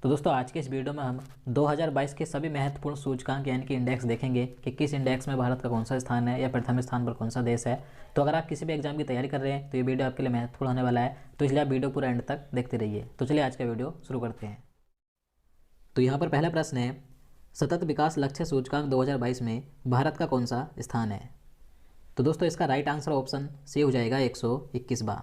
तो दोस्तों आज के इस वीडियो में हम 2022 के सभी महत्वपूर्ण सूचकांक यानी कि इंडेक्स देखेंगे कि किस इंडेक्स में भारत का कौन सा स्थान है या प्रथम स्थान पर कौन सा देश है। तो अगर आप किसी भी एग्जाम की तैयारी कर रहे हैं तो ये वीडियो आपके लिए महत्वपूर्ण होने वाला है, तो इसलिए आप वीडियो पूरा एंड तक देखते रहिए। तो चलिए आज का वीडियो शुरू करते हैं। तो यहाँ पर पहला प्रश्न है, सतत विकास लक्ष्य सूचकांक 2022 में भारत का कौन सा स्थान है। तो दोस्तों इसका राइट आंसर ऑप्शन सी हो जाएगा 121वां।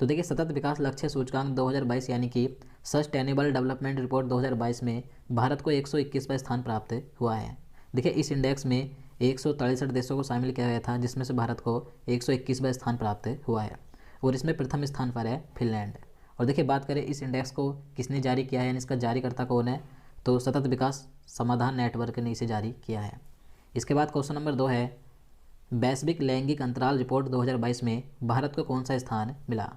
तो देखिए सतत विकास लक्ष्य सूचकांक 2022 यानी कि सस्टेनेबल डेवलपमेंट रिपोर्ट 2022 में भारत को 121वां स्थान प्राप्त हुआ है। देखिए इस इंडेक्स में 163 देशों को शामिल किया गया था, जिसमें से भारत को 121वां स्थान प्राप्त हुआ है और इसमें प्रथम स्थान पर है फिनलैंड। और देखिए बात करें इस इंडेक्स को किसने जारी किया है यानी इसका जारीकर्ता कौन है, तो सतत विकास समाधान नेटवर्क ने इसे जारी किया है। इसके बाद क्वेश्चन नंबर 2 है, वैश्विक लैंगिक अंतराल रिपोर्ट 2022 में भारत को कौन सा स्थान मिला।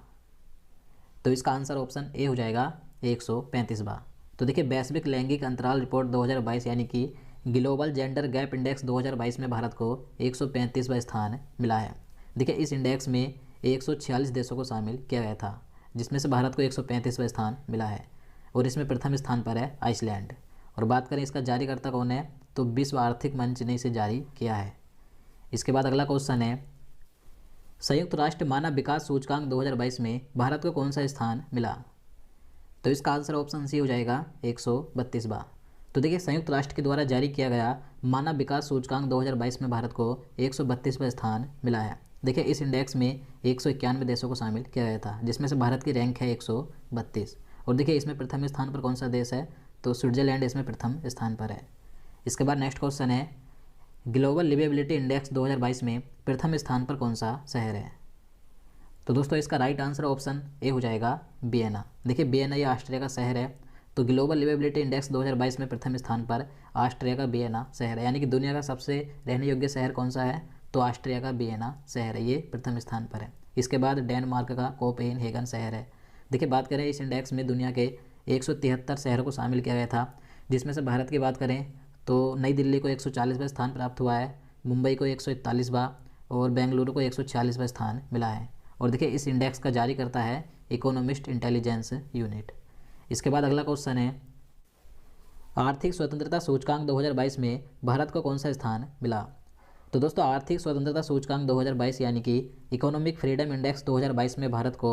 तो इसका आंसर ऑप्शन ए हो जाएगा 135वां। तो देखिए वैश्विक लैंगिक अंतराल रिपोर्ट 2022 यानी कि ग्लोबल जेंडर गैप इंडेक्स 2022 में भारत को 135वां स्थान मिला है। देखिए इस इंडेक्स में 146 देशों को शामिल किया गया था, जिसमें से भारत को 135वां स्थान मिला है और इसमें प्रथम स्थान पर है आइसलैंड। और बात करें इसका जारीकर्ता कौन है, तो विश्व आर्थिक मंच ने इसे जारी किया है। इसके बाद अगला क्वेश्चन है, संयुक्त राष्ट्र मानव विकास सूचकांक 2022 में भारत को कौन सा स्थान मिला। तो इसका आंसर ऑप्शन सी हो जाएगा 132वां। तो देखिए संयुक्त राष्ट्र के द्वारा जारी किया गया मानव विकास सूचकांक 2022 में भारत को 132वां स्थान मिला है। देखिए इस इंडेक्स में 191 देशों को शामिल किया गया था, जिसमें से भारत की रैंक है 132। और देखिए इसमें प्रथम स्थान पर कौन सा देश है, तो स्विट्जरलैंड इसमें प्रथम स्थान पर है। इसके बाद नेक्स्ट क्वेश्चन है, ग्लोबल लिवेबिलिटी इंडेक्स 2022 में प्रथम स्थान पर कौन सा शहर है। तो दोस्तों इसका राइट आंसर ऑप्शन ए हो जाएगा वियना। देखिए वियना ये ऑस्ट्रिया का शहर है। तो ग्लोबल लिवेबिलिटी इंडेक्स 2022 में प्रथम स्थान पर ऑस्ट्रिया का वियना शहर है, यानी कि दुनिया का सबसे रहने योग्य शहर कौन सा है, तो ऑस्ट्रिया का वियना शहर है, ये प्रथम स्थान पर है। इसके बाद डेनमार्क का कोपेनहेगन शहर है। देखिए बात करें इस इंडेक्स में दुनिया के 173 शहरों को शामिल किया गया था, जिसमें से भारत की बात करें तो नई दिल्ली को 140वां स्थान प्राप्त हुआ है, मुंबई को 141वां और बेंगलुरु को 146वां स्थान मिला है। और देखिए इस इंडेक्स का जारी करता है इकोनॉमिस्ट इंटेलिजेंस यूनिट। इसके बाद अगला क्वेश्चन है, आर्थिक स्वतंत्रता सूचकांक 2022 में भारत को कौन सा स्थान मिला। तो दोस्तों आर्थिक स्वतंत्रता सूचकांक 2022 यानी कि इकोनॉमिक फ्रीडम इंडेक्स 2022 में भारत को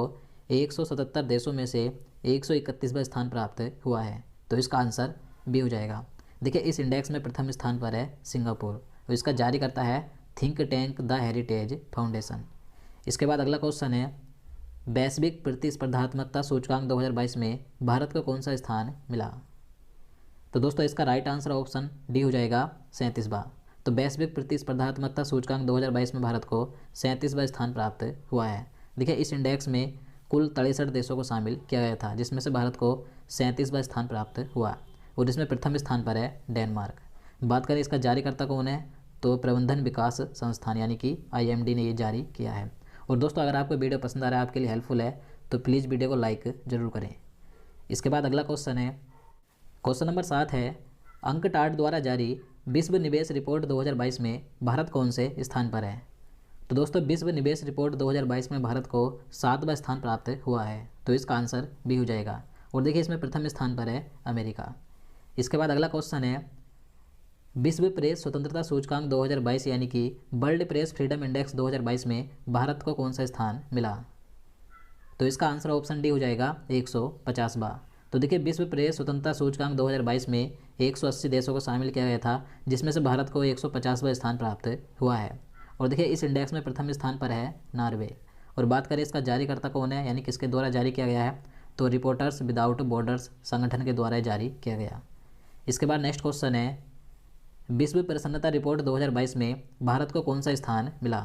177 देशों में से 131वां स्थान प्राप्त हुआ है। तो इसका आंसर बी हो जाएगा। देखिए इस इंडेक्स में प्रथम स्थान पर है सिंगापुर और इसका जारी करता है think tank the heritage foundation. इसके बाद अगला क्वेश्चन है, वैश्विक प्रतिस्पर्धात्मकता सूचकांक 2022 में भारत को कौन सा स्थान मिला। तो दोस्तों इसका राइट आंसर ऑप्शन डी हो जाएगा 37वां। तो वैश्विक प्रतिस्पर्धात्मकता सूचकांक 2022 में भारत को 37वां स्थान प्राप्त हुआ है। देखिए इस इंडेक्स में कुल 63 देशों को शामिल किया गया था, जिसमें से भारत को 37वां स्थान प्राप्त हुआ और इसमें प्रथम स्थान पर है डेनमार्क। बात करें इसका जारीकर्ता कौन है, तो प्रबंधन विकास संस्थान यानी कि IMD ने ये जारी किया है। और दोस्तों अगर आपको वीडियो पसंद आ रहा है, आपके लिए हेल्पफुल है, तो प्लीज़ वीडियो को लाइक जरूर करें। इसके बाद अगला क्वेश्चन है, क्वेश्चन नंबर 7 है, अंकटाड द्वारा जारी विश्व निवेश रिपोर्ट 2022 में भारत कौन से स्थान पर है। तो दोस्तों विश्व निवेश रिपोर्ट 2022 में भारत को 7वां स्थान प्राप्त हुआ है। तो इसका आंसर बी हो जाएगा। और देखिए इसमें प्रथम स्थान पर है अमेरिका। इसके बाद अगला क्वेश्चन है, विश्व प्रेस स्वतंत्रता सूचकांक 2022 यानी कि वर्ल्ड प्रेस फ्रीडम इंडेक्स 2022 में भारत को कौन सा स्थान मिला। तो इसका आंसर ऑप्शन डी हो जाएगा 150वां। तो देखिए विश्व प्रेस स्वतंत्रता सूचकांक 2022 में 180 देशों को शामिल किया गया था, जिसमें से भारत को 150वां स्थान प्राप्त हुआ है। और देखिए इस इंडेक्स में प्रथम स्थान पर है नॉर्वे। और बात करें इसका जारीकर्ता कौन है, यानी किसके द्वारा जारी किया गया है, तो रिपोर्टर्स विदाउट बॉर्डर्स संगठन के द्वारा जारी किया गया। इसके बाद नेक्स्ट क्वेश्चन है, विश्व प्रसन्नता रिपोर्ट 2022 में भारत को कौन सा स्थान मिला।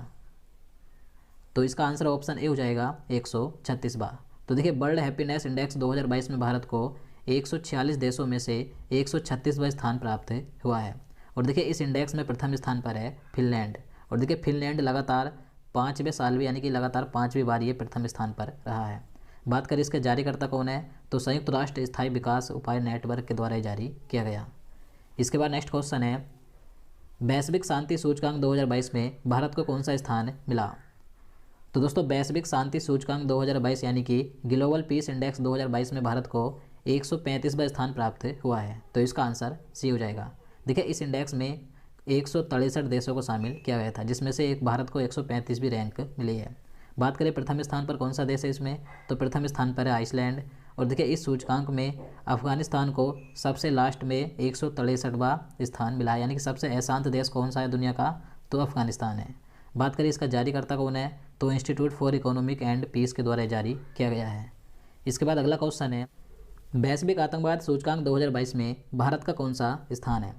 तो इसका आंसर ऑप्शन ए हो जाएगा 136वां। तो देखिए वर्ल्ड हैप्पीनेस इंडेक्स 2022 में भारत को 146 देशों में से 136वां स्थान प्राप्त हुआ है। और देखिए इस इंडेक्स में प्रथम स्थान पर है फिनलैंड। और देखिए फिनलैंड लगातार 5वें साल भी यानी कि लगातार 5वीं बार ये प्रथम स्थान पर रहा है। बात करें इसके जारीकर्ता कौन है, तो संयुक्त राष्ट्र स्थायी विकास उपाय नेटवर्क के द्वारा जारी किया गया। इसके बाद नेक्स्ट क्वेश्चन है, वैश्विक शांति सूचकांक 2022 में भारत को कौन सा स्थान मिला। तो दोस्तों वैश्विक शांति सूचकांक 2022 यानी कि ग्लोबल पीस इंडेक्स 2022 में भारत को 135वां स्थान प्राप्त हुआ है। तो इसका आंसर सी हो जाएगा। देखिए इस इंडेक्स में 163 देशों को शामिल किया गया था, जिसमें से एक भारत को 135वीं रैंक मिली है। बात करें प्रथम स्थान पर कौन सा देश है इसमें, तो प्रथम स्थान पर है आइसलैंड। और देखिए इस सूचकांक में अफगानिस्तान को सबसे लास्ट में 163वां स्थान मिला है, यानी कि सबसे अशांत देश कौन सा है दुनिया का, तो अफगानिस्तान है। बात करें इसका जारीकर्ता कौन है, तो institute for economic and peace के द्वारा जारी किया गया है। इसके बाद अगला क्वेश्चन है, वैश्विक आतंकवाद सूचकांक 2022 में भारत का कौन सा स्थान है।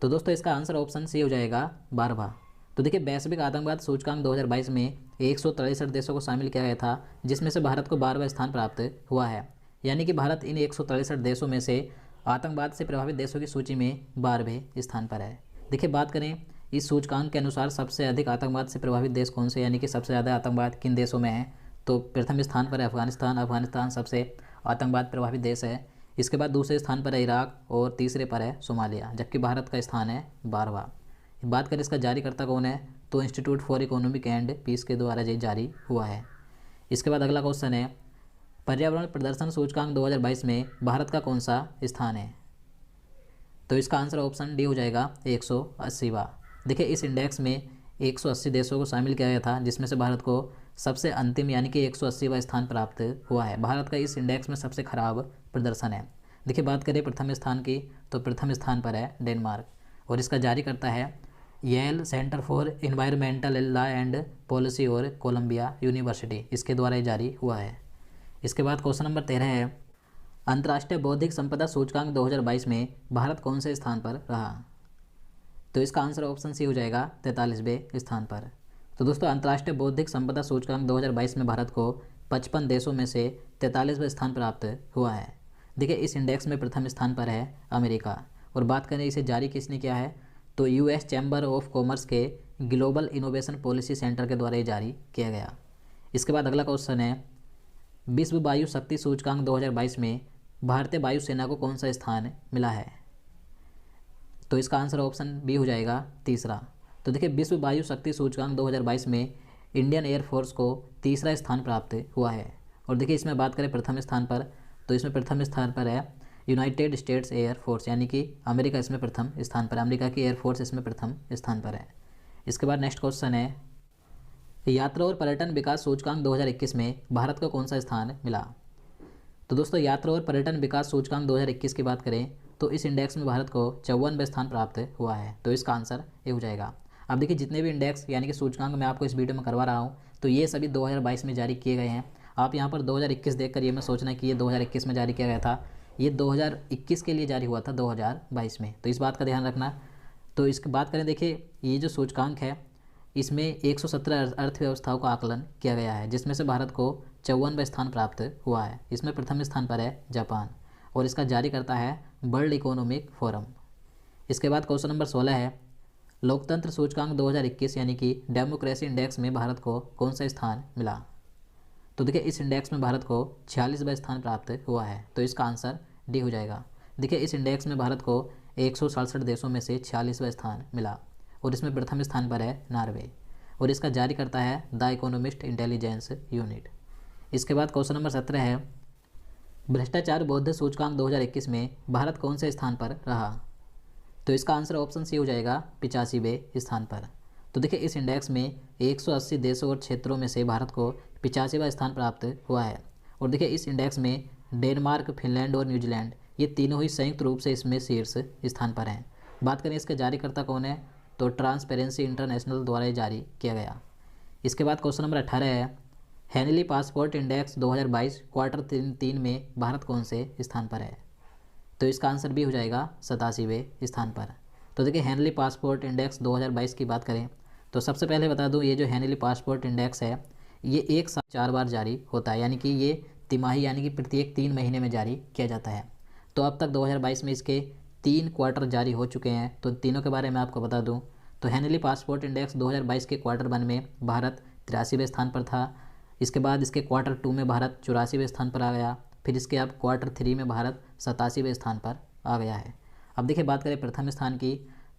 तो दोस्तों इसका आंसर ऑप्शन सी हो जाएगा 12वां। तो देखिए वैश्विक आतंकवाद सूचकांक 2022 में 163 देशों को शामिल किया गया था, जिसमें से भारत को 12वां स्थान प्राप्त हुआ है, यानी कि भारत इन 163 देशों में से आतंकवाद से प्रभावित देशों की सूची में 12वें स्थान पर है। देखिए बात करें इस सूचकांक के अनुसार सबसे अधिक आतंकवाद से प्रभावित देश कौन से, यानी कि सबसे ज़्यादा आतंकवाद किन देशों में है, तो प्रथम स्थान पर है अफगानिस्तान। अफगानिस्तान सबसे आतंकवाद प्रभावित देश है। इसके बाद दूसरे स्थान पर है इराक और तीसरे पर है सोमालिया, जबकि भारत का स्थान है 12वां। बात करें इसका जारीकर्ता कौन है, तो institute for economic and peace के द्वारा ये जारी हुआ है। इसके बाद अगला क्वेश्चन है, पर्यावरण प्रदर्शन सूचकांक 2022 में भारत का कौन सा स्थान है। तो इसका आंसर ऑप्शन डी हो जाएगा 180वां। देखिए इस इंडेक्स में 180 देशों को शामिल किया गया था, जिसमें से भारत को सबसे अंतिम यानी कि 180वां स्थान प्राप्त हुआ है। भारत का इस इंडेक्स में सबसे खराब प्रदर्शन है। देखिए बात करें प्रथम स्थान की, तो प्रथम स्थान पर है डेनमार्क, और इसका जारी करता है Yale centre for environmental law and policy और कोलंबिया यूनिवर्सिटी, इसके द्वारा ये जारी हुआ है। इसके बाद क्वेश्चन नंबर 13 है, अंतर्राष्ट्रीय बौद्धिक संपदा सूचकांक 2022 में भारत कौन से स्थान पर रहा। तो इसका आंसर ऑप्शन सी हो जाएगा 43वें स्थान पर। तो दोस्तों अंतर्राष्ट्रीय बौद्धिक संपदा सूचकांक 2022 में भारत को 55 देशों में से 43वां स्थान प्राप्त हुआ है। देखिए इस इंडेक्स में प्रथम स्थान पर है अमेरिका, और बात करें इसे जारी किसने किया है, तो यूएस चैम्बर ऑफ कॉमर्स के ग्लोबल इनोवेशन पॉलिसी सेंटर के द्वारा ये जारी किया गया। इसके बाद अगला क्वेश्चन है, विश्व वायु शक्ति सूचकांक 2022 में भारतीय वायुसेना को कौन सा स्थान मिला है। तो इसका आंसर ऑप्शन बी हो जाएगा तीसरा। तो देखिए विश्व वायु शक्ति सूचकांक 2022 में इंडियन एयरफोर्स को तीसरा स्थान प्राप्त हुआ है। और देखिए इसमें बात करें प्रथम स्थान पर, तो इसमें प्रथम स्थान पर है यूनाइटेड स्टेट्स एयरफोर्स, यानी कि अमेरिका इसमें प्रथम स्थान पर, अमेरिका की एयरफोर्स इसमें प्रथम स्थान पर है। इसके बाद नेक्स्ट क्वेश्चन है, यात्रा और पर्यटन विकास सूचकांक 2021 में भारत को कौन सा स्थान मिला। तो दोस्तों यात्रा और पर्यटन विकास सूचकांक 2021 की बात करें तो इस इंडेक्स में भारत को 54वां स्थान प्राप्त हुआ है। तो इसका आंसर ये हो जाएगा। अब देखिए जितने भी इंडेक्स यानी कि सूचकांक मैं आपको इस वीडियो में करवा रहा हूँ, तो ये सभी 2022 में जारी किए गए हैं। आप यहाँ पर 2021 देखकर ये मैं सोचना कि ये 2021 में जारी किया गया था, ये 2021 के लिए जारी हुआ था 2022 में, तो इस बात का ध्यान रखना। तो इसकी बात करें, देखिए ये जो सूचकांक है इसमें 117 अर्थव्यवस्थाओं का आकलन किया गया है, जिसमें से भारत को 54वां स्थान प्राप्त हुआ है। इसमें प्रथम स्थान पर है जापान, और इसका जारी करता है वर्ल्ड इकोनॉमिक फोरम। इसके बाद क्वेश्चन नंबर 16 है, लोकतंत्र सूचकांक 2021 यानी कि डेमोक्रेसी इंडेक्स में भारत को कौन सा स्थान मिला। तो देखिए इस इंडेक्स में भारत को 46वां स्थान प्राप्त हुआ है। तो इसका आंसर डी हो जाएगा। देखिए इस इंडेक्स में भारत को 167 देशों में से 46वां स्थान मिला, और इसमें प्रथम स्थान पर है नॉर्वे, और इसका जारी करता है द इकोनॉमिस्ट इंटेलिजेंस यूनिट। इसके बाद क्वेश्चन नंबर 17 है, भ्रष्टाचार बौद्ध सूचकांक 2021 में भारत कौन से स्थान पर रहा। तो इसका आंसर ऑप्शन सी हो जाएगा 85वें स्थान पर। तो देखिए इस इंडेक्स में 180 देशों और क्षेत्रों में से भारत को 85वां स्थान प्राप्त हुआ है। और देखिए इस इंडेक्स में डेनमार्क, फिनलैंड और न्यूजीलैंड ये तीनों ही संयुक्त रूप से इसमें शीर्ष स्थान पर हैं। बात करें इसके जारीकर्ता कौन है, तो ट्रांसपेरेंसी इंटरनेशनल द्वारा जारी किया गया। इसके बाद क्वेश्चन नंबर 18 है, हेनली पासपोर्ट इंडेक्स 2022 क्वार्टर 3 में भारत कौन से स्थान पर है। तो इसका आंसर भी हो जाएगा 87वें स्थान पर। तो देखिए हेनली पासपोर्ट इंडेक्स 2022 की बात करें तो सबसे पहले बता दूं, ये जो हेनली पासपोर्ट इंडेक्स है ये एक साल 4 बार जारी होता है, यानी कि ये तिमाही यानी कि प्रत्येक 3 महीने में जारी किया जाता है। तो अब तक 2022 में इसके 3 क्वार्टर जारी हो चुके हैं। तो तीनों के बारे में आपको बता दूं, तो हेनली पासपोर्ट इंडेक्स 2022 के क्वार्टर 1 में भारत 83वें स्थान पर था। इसके बाद इसके क्वार्टर 2 में भारत 84वें स्थान पर आ गया। फिर इसके अब क्वार्टर 3 में भारत 87वें स्थान पर आ गया है। अब देखिए बात करें प्रथम स्थान की,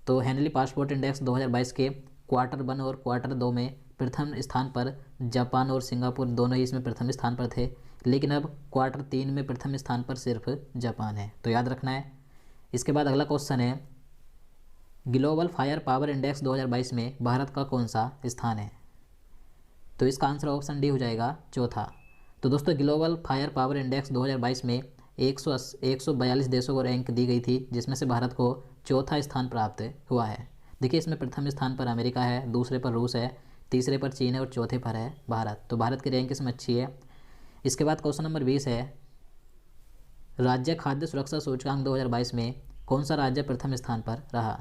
तो हेनली पासपोर्ट इंडेक्स 2022 के क्वार्टर 1 और क्वार्टर 2 में प्रथम स्थान पर जापान और सिंगापुर दोनों ही इसमें प्रथम स्थान पर थे। लेकिन अब क्वार्टर 3 में प्रथम स्थान पर सिर्फ जापान है, तो याद रखना है। इसके बाद अगला क्वेश्चन है, ग्लोबल फायर पावर इंडेक्स 2022 में भारत का कौन सा स्थान है? तो इसका आंसर ऑप्शन डी हो जाएगा, चौथा। तो दोस्तों ग्लोबल फायर पावर इंडेक्स 2022 में 142 देशों को रैंक दी गई थी, जिसमें से भारत को चौथा स्थान प्राप्त हुआ है। देखिए इसमें प्रथम स्थान पर अमेरिका है, दूसरे पर रूस है, तीसरे पर चीन है और चौथे पर है भारत। तो भारत की रैंक इसमें अच्छी है। इसके बाद क्वेश्चन नंबर 20 है, राज्य खाद्य सुरक्षा सूचकांक 2022 में कौन सा राज्य प्रथम स्थान पर रहा?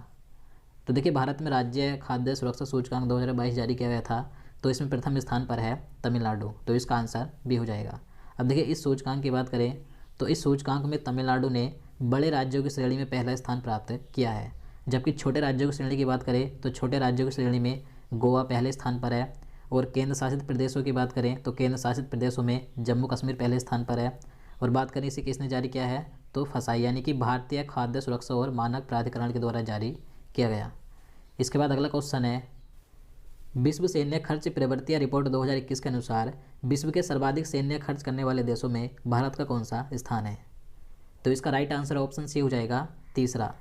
तो देखिए भारत में राज्य खाद्य सुरक्षा सूचकांक 2022 जारी किया गया था, तो इसमें प्रथम स्थान पर है तमिलनाडु। तो इसका आंसर बी हो जाएगा। अब देखिए इस सूचकांक की बात करें तो इस सूचकांक में तमिलनाडु ने बड़े राज्यों की श्रेणी में पहला स्थान प्राप्त किया है, जबकि छोटे राज्यों की श्रेणी की बात करें तो छोटे राज्यों की श्रेणी में गोवा पहले स्थान पर है, और केंद्र शासित प्रदेशों की बात करें तो केंद्र शासित प्रदेशों में जम्मू कश्मीर पहले स्थान पर है। और बात करें इसे किसने जारी किया है, तो फसाई यानी कि भारतीय खाद्य सुरक्षा और मानक प्राधिकरण के द्वारा जारी किया गया। इसके बाद अगला क्वेश्चन है, विश्व सैन्य खर्च प्रवृत्तियाँ रिपोर्ट 2021 के अनुसार विश्व के सर्वाधिक सैन्य खर्च करने वाले देशों में भारत का कौन सा स्थान है? तो इसका राइट आंसर ऑप्शन सी हो जाएगा, तीसरा।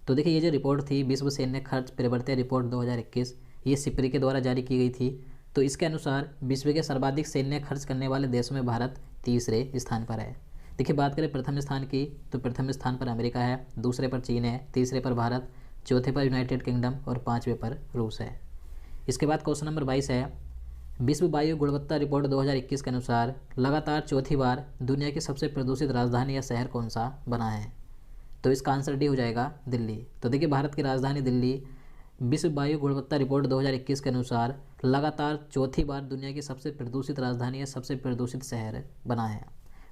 तो देखिए ये जो रिपोर्ट थी विश्व सैन्य खर्च प्रवृत्तियाँ रिपोर्ट 2021, ये सिप्री के द्वारा जारी की गई थी। तो इसके अनुसार विश्व के सर्वाधिक सैन्य खर्च करने वाले देशों में भारत तीसरे स्थान पर है। देखिए बात करें प्रथम स्थान की तो प्रथम स्थान पर अमेरिका है, दूसरे पर चीन है, तीसरे पर भारत, चौथे पर यूनाइटेड किंगडम और पाँचवें पर रूस है। इसके बाद क्वेश्चन नंबर 22 है, विश्व वायु गुणवत्ता रिपोर्ट 2021 के अनुसार लगातार चौथी बार दुनिया की सबसे प्रदूषित राजधानी या शहर कौन सा बना है? तो इसका आंसर डी हो जाएगा, दिल्ली। तो देखिए भारत की राजधानी दिल्ली विश्व वायु गुणवत्ता रिपोर्ट 2021 के अनुसार लगातार चौथी बार दुनिया की सबसे प्रदूषित राजधानी या सबसे प्रदूषित शहर बना है।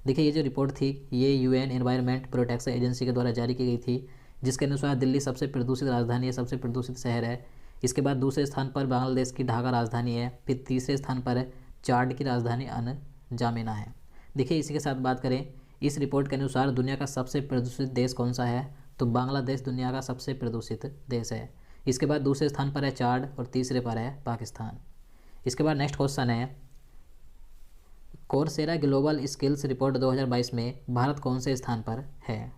देखिए ये जो रिपोर्ट थी ये यूएन एनवायरनमेंट प्रोटेक्शन एजेंसी के द्वारा जारी की गई थी, जिसके अनुसार दिल्ली सबसे प्रदूषित राजधानी या सबसे प्रदूषित शहर है। इसके बाद दूसरे स्थान पर बांग्लादेश की ढाका राजधानी है, फिर तीसरे स्थान पर चाड की राजधानी अनजामेना है। देखिए इसी के साथ बात करें इस रिपोर्ट के अनुसार दुनिया का सबसे प्रदूषित देश कौन सा है, तो बांग्लादेश दुनिया का सबसे प्रदूषित देश है। इसके बाद दूसरे स्थान पर है चाड और तीसरे पर है पाकिस्तान। इसके बाद नेक्स्ट क्वेश्चन है, कोर्सेरा ग्लोबल स्किल्स रिपोर्ट 2022 में भारत कौन से स्थान पर है?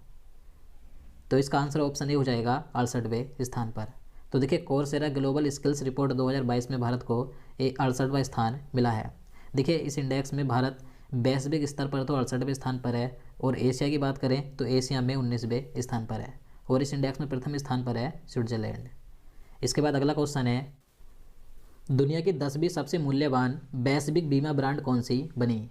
तो इसका आंसर ऑप्शन ए हो जाएगा, 68वें स्थान पर। तो देखिए कोर्सेरा ग्लोबल स्किल्स रिपोर्ट 2022 में भारत को 68वां स्थान मिला है। देखिए इस इंडेक्स में भारत वैश्विक स्तर पर तो 68वें स्थान पर है, और एशिया की बात करें तो एशिया में 19वें स्थान पर है, और इस इंडेक्स में प्रथम स्थान पर है स्विट्जरलैंड। इसके बाद अगला क्वेश्चन है, दुनिया की 10वीं सबसे मूल्यवान वैश्विक बीमा ब्रांड कौन सी बनी?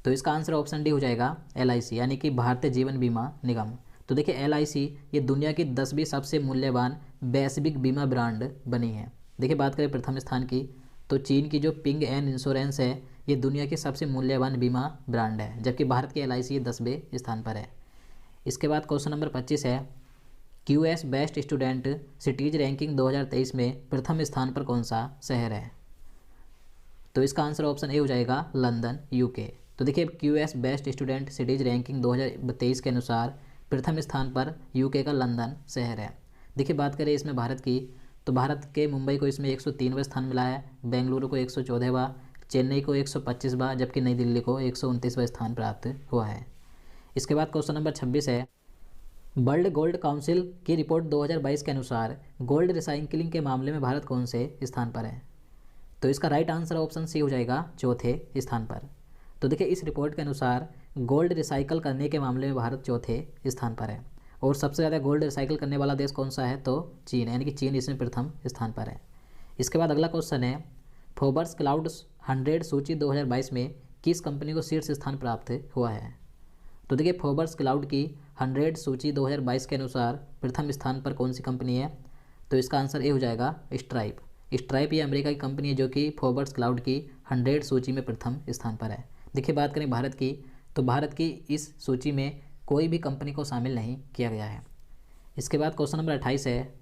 तो इसका आंसर ऑप्शन डी हो जाएगा, LIC यानी कि भारतीय जीवन बीमा निगम। तो देखिए LIC ये दुनिया की 10वीं सबसे मूल्यवान वैश्विक बीमा ब्रांड बनी है। देखिए बात करें प्रथम स्थान की तो चीन की जो पिंग एन इंश्योरेंस है ये दुनिया की सबसे मूल्यवान बीमा ब्रांड है, जबकि भारत की LIC ये 10वें स्थान पर है। इसके बाद क्वेश्चन नंबर 25 है, QS best student cities ranking 2023 में प्रथम स्थान पर कौन सा शहर है? तो इसका आंसर ऑप्शन ए हो जाएगा, लंदन UK। तो देखिए QS best student cities ranking 2023 के अनुसार प्रथम स्थान पर UK का लंदन शहर है। देखिए बात करें इसमें भारत की तो भारत के मुंबई को इसमें 103वां स्थान मिला है, बेंगलुरु को 114वां, चेन्नई को 125वां, जबकि नई दिल्ली को 129वां स्थान प्राप्त हुआ है। इसके बाद क्वेश्चन नंबर 26 है, वर्ल्ड गोल्ड काउंसिल की रिपोर्ट 2022 के अनुसार गोल्ड रिसाइकिलिंग के मामले में भारत कौन से स्थान पर है? तो इसका राइट आंसर ऑप्शन सी हो जाएगा, चौथे स्थान पर। तो देखिए इस रिपोर्ट के अनुसार गोल्ड रिसाइकल करने के मामले में भारत चौथे स्थान पर है, और सबसे ज़्यादा गोल्ड रिसाइकिल करने वाला देश कौन सा है, तो चीन, यानी कि चीन इसमें प्रथम स्थान पर है। इसके बाद अगला क्वेश्चन है, फोर्ब्स क्लाउड 100 सूची 2022 में किस कंपनी को शीर्ष स्थान प्राप्त हुआ है? तो देखिए फोर्ब्स क्लाउड की 100 सूची 2022 के अनुसार प्रथम स्थान पर कौन सी कंपनी है? तो इसका आंसर ए हो जाएगा, स्ट्राइप। स्ट्राइप ये अमेरिका की कंपनी है जो कि फोर्ब्स क्लाउड की 100 सूची में प्रथम स्थान पर है। देखिए बात करें भारत की तो भारत की इस सूची में कोई भी कंपनी को शामिल नहीं किया गया है। इसके बाद क्वेश्चन नंबर 28 है,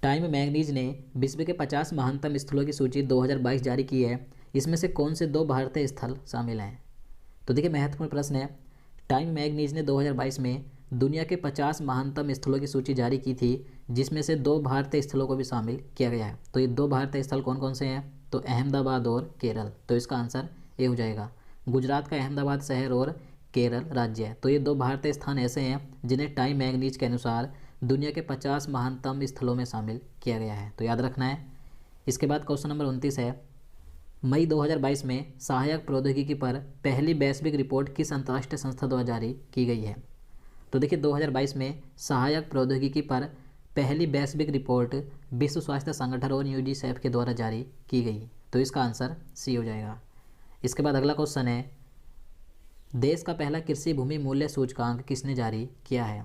टाइम मैगजीन ने विश्व के 50 महानतम स्थलों की सूची 2022 जारी की है, इसमें से कौन से 2 भारतीय स्थल शामिल हैं? तो देखिए महत्वपूर्ण प्रश्न है, टाइम मैगजीन ने 2022 में दुनिया के 50 महानतम स्थलों की सूची जारी की थी, जिसमें से 2 भारतीय स्थलों को भी शामिल किया गया है। तो ये 2 भारतीय स्थल कौन कौन से हैं? तो अहमदाबाद और केरल। तो इसका आंसर ए हो जाएगा। गुजरात का अहमदाबाद शहर और केरल राज्य है। तो ये 2 भारतीय स्थान ऐसे हैं जिन्हें टाइम मैगनीज के अनुसार दुनिया के 50 महानतम स्थलों में शामिल किया गया है, तो याद रखना है। इसके बाद क्वेश्चन नंबर 29 है, मई 2022 में सहायक प्रौद्योगिकी पर पहली वैश्विक रिपोर्ट किस अंतर्राष्ट्रीय संस्था द्वारा जारी की गई है? तो देखिए 2022 में सहायक प्रौद्योगिकी पर पहली वैश्विक रिपोर्ट विश्व स्वास्थ्य संगठन और यूनिसेफ के द्वारा जारी की गई, तो इसका आंसर सी हो जाएगा। इसके बाद अगला क्वेश्चन है, देश का पहला कृषि भूमि मूल्य सूचकांक किसने जारी किया है?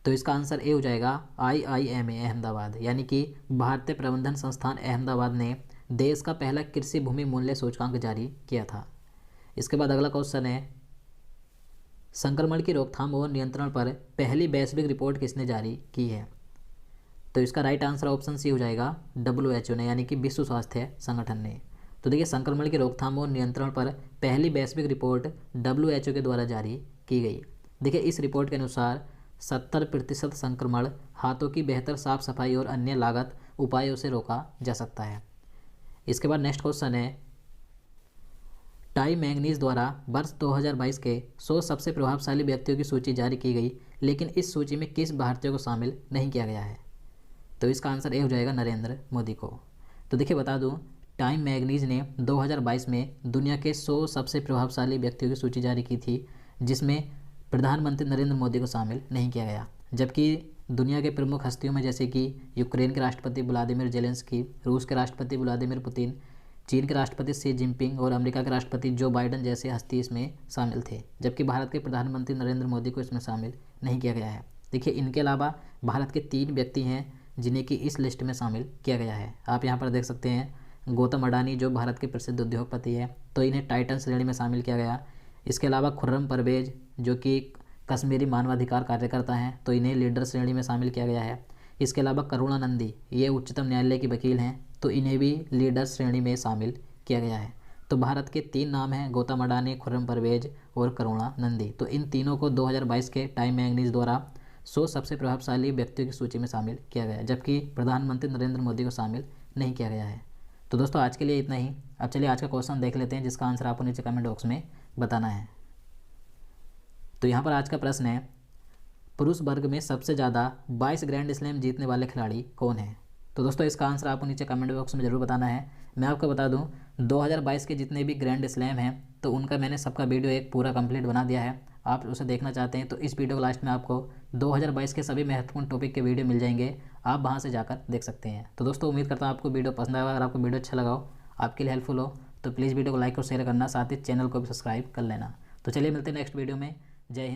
तो इसका आंसर ए हो जाएगा IIMA अहमदाबाद, यानी कि भारतीय प्रबंधन संस्थान अहमदाबाद ने देश का पहला कृषि भूमि मूल्य सूचकांक जारी किया था। इसके बाद अगला क्वेश्चन है, संक्रमण की रोकथाम और नियंत्रण पर पहली वैश्विक रिपोर्ट किसने जारी की है? तो इसका राइट आंसर ऑप्शन सी हो जाएगा WHO ने, यानी कि विश्व स्वास्थ्य संगठन ने। तो देखिए संक्रमण की रोकथाम और नियंत्रण पर पहली वैश्विक रिपोर्ट WHO के द्वारा जारी की गई। देखिए इस रिपोर्ट के अनुसार 70% संक्रमण हाथों की बेहतर साफ सफाई और अन्य लागत उपायों से रोका जा सकता है। इसके बाद नेक्स्ट क्वेश्चन है, टाइम मैगनीज द्वारा वर्ष 2022 के 100 सबसे प्रभावशाली व्यक्तियों की सूची जारी की गई, लेकिन इस सूची में किस भारतीय को शामिल नहीं किया गया है? तो इसका आंसर ए हो जाएगा नरेंद्र मोदी को। तो देखिए बता दूं, टाइम मैगनीज ने 2022 में दुनिया के 100 सबसे प्रभावशाली व्यक्तियों की सूची जारी की थी, जिसमें प्रधानमंत्री नरेंद्र मोदी को शामिल नहीं किया गया। जबकि दुनिया के प्रमुख हस्तियों में जैसे कि यूक्रेन के राष्ट्रपति व्लादिमीर जेलेंस्की, रूस के राष्ट्रपति व्लादिमीर पुतिन, चीन के राष्ट्रपति शी जिनपिंग और अमेरिका के राष्ट्रपति जो बाइडन जैसे हस्ती इसमें शामिल थे, जबकि भारत के प्रधानमंत्री नरेंद्र मोदी को इसमें शामिल नहीं किया गया है। देखिए इनके अलावा भारत के 3 व्यक्ति हैं जिन्हें कि इस लिस्ट में शामिल किया गया है। आप यहाँ पर देख सकते हैं, गौतम अडानी जो भारत के प्रसिद्ध उद्योगपति है, तो इन्हें टाइटन श्रेणी में शामिल किया गया। इसके अलावा खुर्रम परवेज जो कि कश्मीरी मानवाधिकार कार्यकर्ता हैं, तो इन्हें लीडर श्रेणी में शामिल किया गया है। इसके अलावा करुणानंदी ये उच्चतम न्यायालय के वकील हैं, तो इन्हें भी लीडर श्रेणी में शामिल किया गया है। तो भारत के 3 नाम हैं, गौतम अडानी, खुर्रम परवेज और करुणानंदी। तो इन तीनों को 2022 के टाइम मैगनीज द्वारा 100 सबसे प्रभावशाली व्यक्तियों की सूची में शामिल किया गया है, जबकि प्रधानमंत्री नरेंद्र मोदी को शामिल नहीं किया गया है। तो दोस्तों आज के लिए इतना ही। अब चलिए आज का क्वेश्चन देख लेते हैं, जिसका आंसर आपको नीचे कमेंट बॉक्स में बताना है। तो यहाँ पर आज का प्रश्न है, पुरुष वर्ग में सबसे ज़्यादा 22 ग्रैंड स्लैम जीतने वाले खिलाड़ी कौन है? तो दोस्तों इसका आंसर आपको नीचे कमेंट बॉक्स में ज़रूर बताना है। मैं आपको बता दूं 2022 के जितने भी ग्रैंड स्लैम हैं, तो उनका मैंने सबका वीडियो एक पूरा कंप्लीट बना दिया है। आप उसे देखना चाहते हैं तो इस वीडियो के लास्ट में आपको 2022 के सभी महत्वपूर्ण टॉपिक के वीडियो मिल जाएंगे, आप वहाँ से जाकर देख सकते हैं। तो दोस्तों उम्मीद करता हूँ आपको वीडियो पसंद आएगा। अगर आपको वीडियो अच्छा लगा हो, आपके लिए हेल्पफुल हो, तो प्लीज़ वीडियो को लाइक और शेयर करना, साथ ही चैनल को भी सब्सक्राइब कर लेना। तो चलिए मिलते हैं नेक्स्ट वीडियो में। जय हिंद।